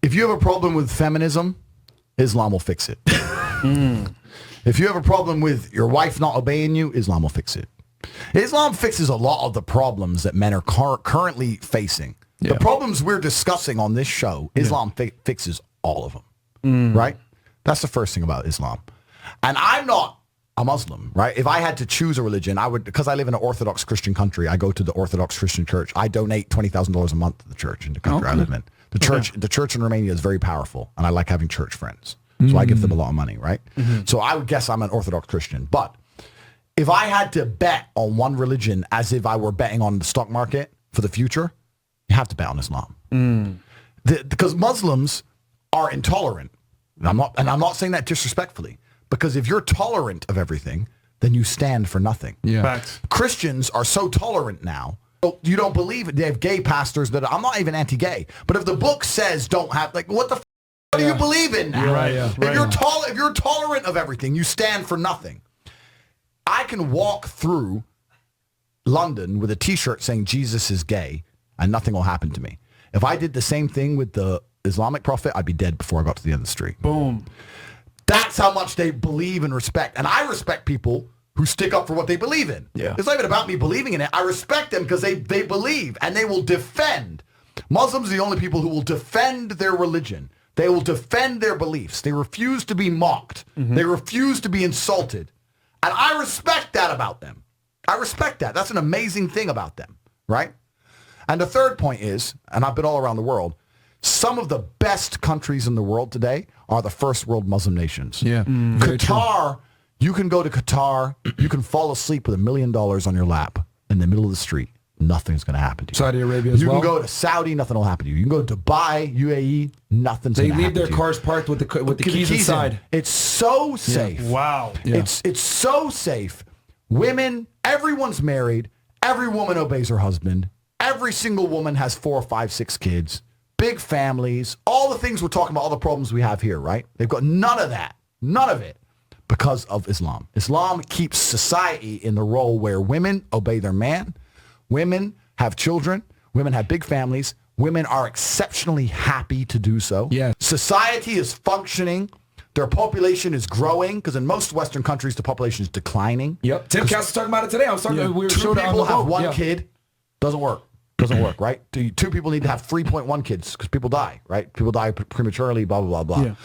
If you have a problem with feminism, Islam will fix it. If you have a problem with your wife not obeying you, Islam will fix it. Islam fixes a lot of the problems that men are currently facing. Yeah. The problems we're discussing on this show, Islam fixes all of them, right? That's the first thing about Islam. And I'm not a Muslim, right? If I had to choose a religion, I would, because I live in an Orthodox Christian country, I go to the Orthodox Christian church. I donate $20,000 a month to the church in the country I live in. The church in Romania is very powerful, and I like having church friends. So I give them a lot of money, right? So I would guess I'm an Orthodox Christian. But if I had to bet on one religion as if I were betting on the stock market for the future, you have to bet on Islam. Because Muslims are intolerant. And I'm not saying that disrespectfully. Because if you're tolerant of everything, then you stand for nothing. Yeah. Facts. Christians are so tolerant now. You don't believe it. They have gay pastors that I'm not even anti-gay. But if the book says don't have, like, what the do you believe in now? Right, yeah. If you're tolerant of everything, you stand for nothing. I can walk through London with a T-shirt saying Jesus is gay, and nothing will happen to me. If I did the same thing with the Islamic prophet, I'd be dead before I got to the end of the street. Boom. That's how much they believe and respect. And I respect people who stick up for what they believe in. Yeah. It's not even about me believing in it. I respect them because they believe and they will defend. Muslims are the only people who will defend their religion. They will defend their beliefs. They refuse to be mocked. They refuse to be insulted. And I respect that about them. I respect that. That's an amazing thing about them, right? And the third point is, and I've been all around the world, some of the best countries in the world today are the first world Muslim nations. Yeah. Qatar, you can go to Qatar, you can fall asleep with $1 million on your lap in the middle of the street. Nothing's going to happen to you. Saudi Arabia as well. You can go to Saudi, nothing will happen to you. You can go to Dubai, UAE, nothing's going to happen to you. They leave their cars parked with the keys inside. It's so safe. Yeah. Wow. Yeah. It's so safe. Women, everyone's married. Every woman obeys her husband. Every single woman has 4, 5, 6 kids. Big families. All the things we're talking about, all the problems we have here, right? They've got none of that. None of it. Because of Islam. Islam keeps society in the role where women obey their man. Women have children. Women have big families. Women are exceptionally happy to do so. Yeah. Society is functioning. Their population is growing because in most Western countries, the population is declining. Yep. Tim Cass was talking about it today. I was talking. We were 2 showing people have 1 Yeah. kid. Doesn't work. Doesn't work, right? 2 people need to have 3.1 kids because people die, right? People die prematurely, blah, blah, blah, blah. Yeah.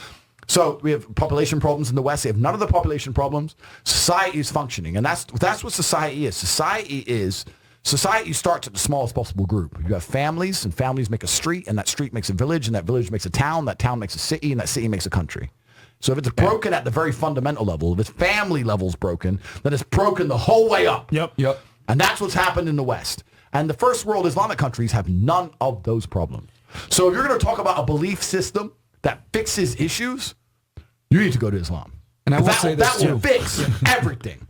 So we have population problems in the West. They have none of the population problems. Society is functioning. And that's what society is. Society starts at the smallest possible group. You have families, and families make a street, and that street makes a village, and that village makes a town, that town makes a city, and that city makes a country. So if it's broken at the very fundamental level, if its family level's broken, then it's broken the whole way up. Yep. And that's what's happened in the West. And the first world Islamic countries have none of those problems. So if you're going to talk about a belief system that fixes issues, you need to go to Islam. And I will say this that will too. fix everything.